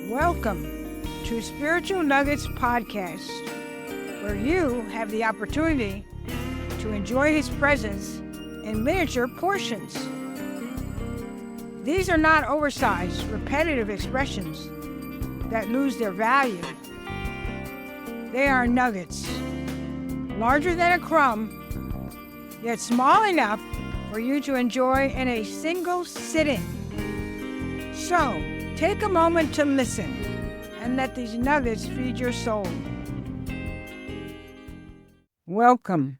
Welcome to Spiritual Nuggets Podcast, where you have the opportunity to enjoy His presence in miniature portions. These are not oversized, repetitive expressions that lose their value. They are nuggets, larger than a crumb, yet small enough for you to enjoy in a single sitting. So, take a moment to listen and let these nuggets feed your soul. Welcome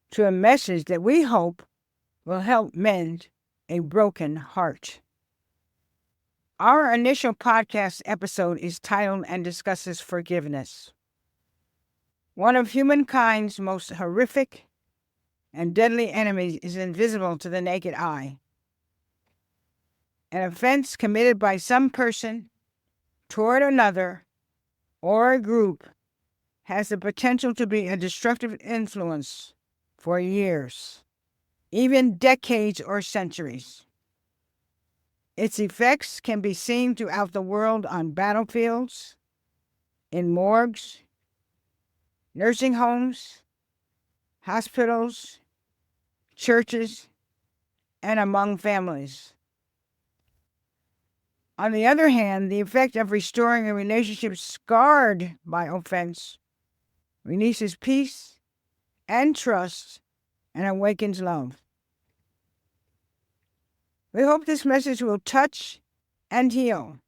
to a message that we hope will help mend a broken heart. Our initial podcast episode is titled and discusses forgiveness. One of humankind's most horrific and deadly enemies is invisible to the naked eye. An offense committed by some person toward another or a group has the potential to be a destructive influence for years, even decades or centuries. Its effects can be seen throughout the world on battlefields, in morgues, nursing homes, hospitals, churches, and among families. On the other hand, the effect of restoring a relationship scarred by offense releases peace and trust and awakens love. We hope this message will touch and heal.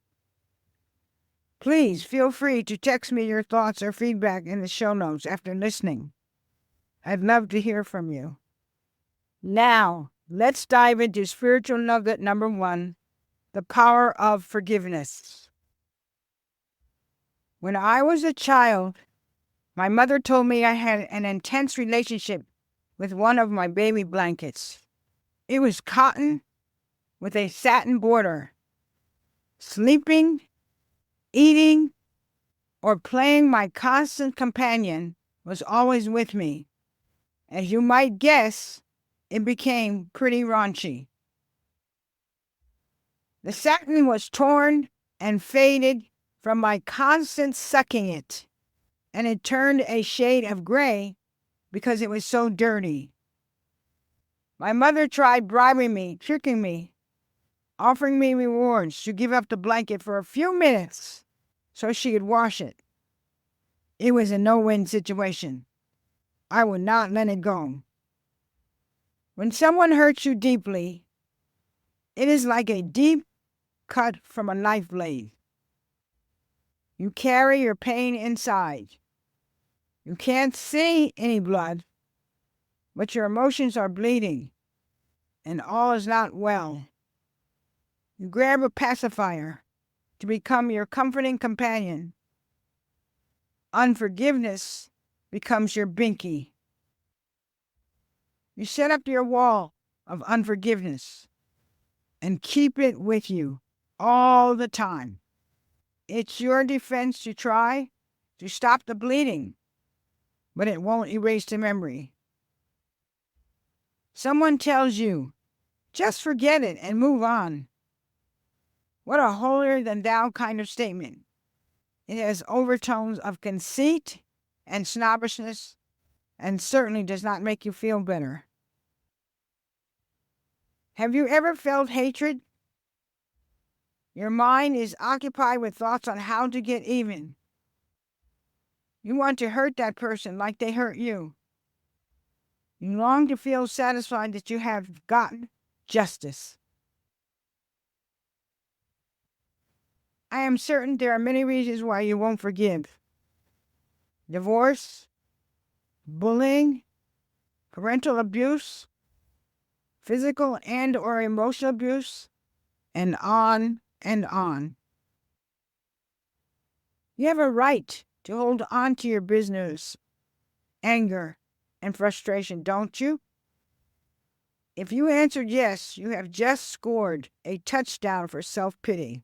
Please feel free to text me your thoughts or feedback in the show notes after listening. I'd love to hear from you. Now, let's dive into spiritual nugget number 1, the power of forgiveness. When I was a child, my mother told me I had an intense relationship with one of my baby blankets. It was cotton with a satin border. Sleeping, eating, or playing my constant companion was always with me. As you might guess, it became pretty raunchy. The satin was torn and faded from my constant sucking it, and it turned a shade of gray because it was so dirty. My mother tried bribing me, tricking me, offering me rewards to give up the blanket for a few minutes so she could wash it. It was a no-win situation. I would not let it go. When someone hurts you deeply, it is like a deep cut from a knife blade. You carry your pain inside. You can't see any blood, but your emotions are bleeding, and all is not well. You grab a pacifier to become your comforting companion. Unforgiveness becomes your binky. You set up your wall of unforgiveness and keep it with you all the time. It's your defense to try to stop the bleeding, but it won't erase the memory. Someone tells you, just forget it and move on. What a holier-than-thou kind of statement. It has overtones of conceit and snobbishness, and certainly does not make you feel better. Have you ever felt hatred? Your mind is occupied with thoughts on how to get even. You want to hurt that person like they hurt you. You long to feel satisfied that you have gotten justice. I am certain there are many reasons why you won't forgive. Divorce, bullying, parental abuse, physical and or emotional abuse, and on and on. You have a right to hold on to your bitterness, anger, and frustration, don't you? If you answered yes, you have just scored a touchdown for self-pity.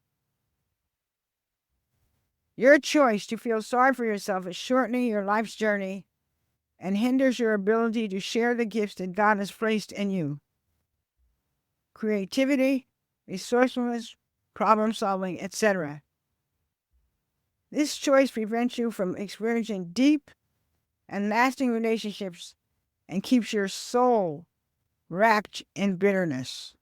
Your choice to feel sorry for yourself is shortening your life's journey and hinders your ability to share the gifts that God has placed in you. Creativity, resourcefulness, problem solving, etc. This choice prevents you from experiencing deep and lasting relationships and keeps your soul wrapped in bitterness.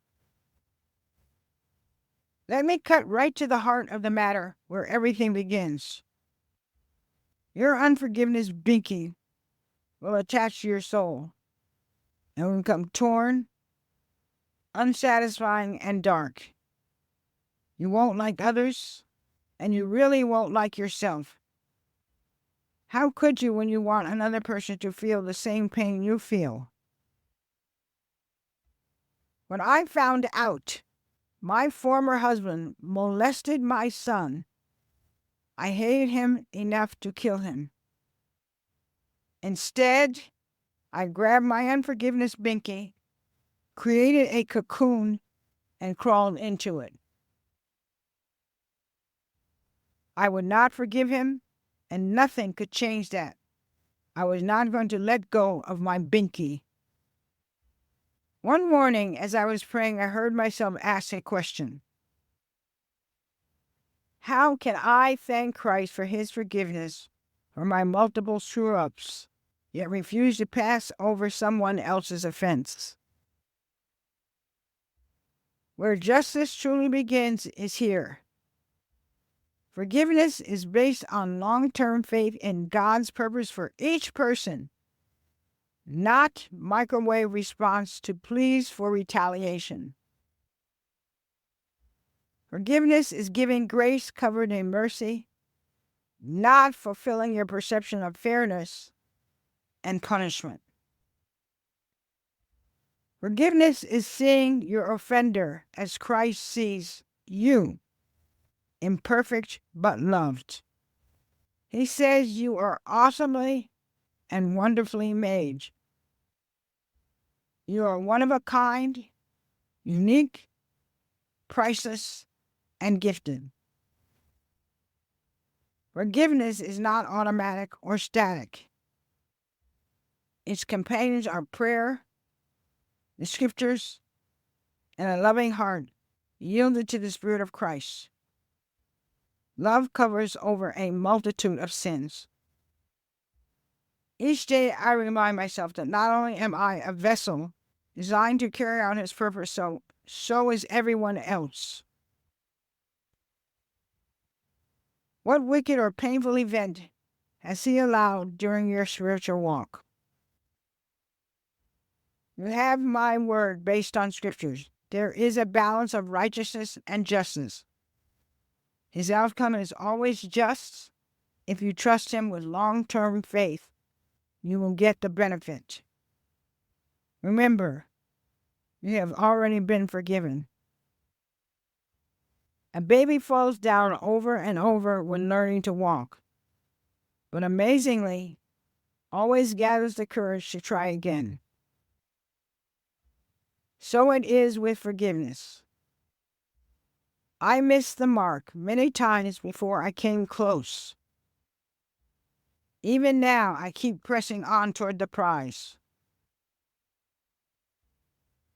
Let me cut right to the heart of the matter where everything begins. Your unforgiveness binky will attach to your soul and will become torn, unsatisfying, and dark. You won't like others, and you really won't like yourself. How could you when you want another person to feel the same pain you feel? When I found out my former husband molested my son, I hated him enough to kill him. Instead, I grabbed my unforgiveness binky, created a cocoon, and crawled into it. I would not forgive him, and nothing could change that. I was not going to let go of my binky. One morning, as I was praying, I heard myself ask a question. How can I thank Christ for his forgiveness for my multiple screw-ups, yet refuse to pass over someone else's offense? Where justice truly begins is here. Forgiveness is based on long-term faith in God's purpose for each person, not microwave response to pleas for retaliation. Forgiveness is giving grace covered in mercy, not fulfilling your perception of fairness and punishment. Forgiveness is seeing your offender as Christ sees you, imperfect but loved. He says you are awesomely and wonderfully made. You are one of a kind, unique, priceless, and gifted. Forgiveness is not automatic or static. Its companions are prayer, the scriptures, and a loving heart yielded to the Spirit of Christ. Love covers over a multitude of sins. Each day I remind myself that not only am I a vessel designed to carry out his purpose, so is everyone else. What wicked or painful event has he allowed during your spiritual walk? You have my word based on scriptures. There is a balance of righteousness and justice. His outcome is always just. If you trust him with long-term faith, you will get the benefit. Remember, you have already been forgiven. A baby falls down over and over when learning to walk, but amazingly, always gathers the courage to try again. So it is with forgiveness. I missed the mark many times before I came close. Even now, I keep pressing on toward the prize.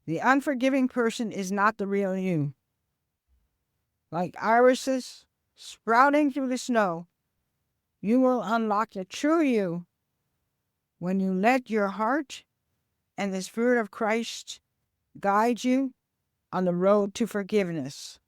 The unforgiving person is not the real you. Like irises sprouting through the snow, you will unlock the true you when you let your heart and the Spirit of Christ guide you on the road to forgiveness.